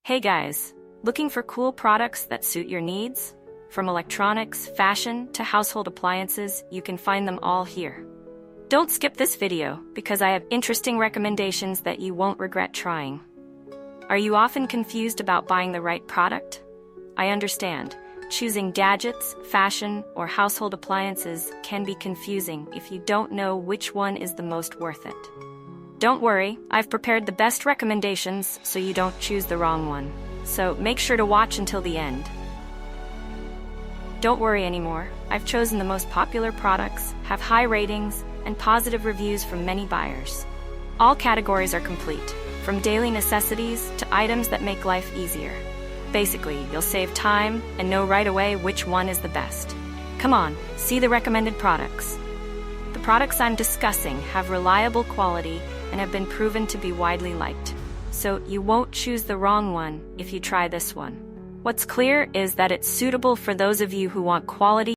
Hey guys, looking for cool products that suit your needs? From electronics, fashion, to household appliances, you can find them all here. Don't skip this video, because I have interesting recommendations that you won't regret trying. Are you often confused about buying the right product? I understand. Choosing gadgets, fashion, or household appliances can be confusing if you don't know which one is the most worth it. Don't worry, I've prepared the best recommendations so you don't choose the wrong one. So make sure to watch until the end. Don't worry anymore, I've chosen the most popular products, have high ratings, and positive reviews from many buyers. All categories are complete, from daily necessities to items that make life easier. Basically, you'll save time and know right away which one is the best. Come on, see the recommended products. The products I'm discussing have reliable quality and have been proven to be widely liked. So you won't choose the wrong one if you try this one. What's clear is that it's suitable for those of you who want quality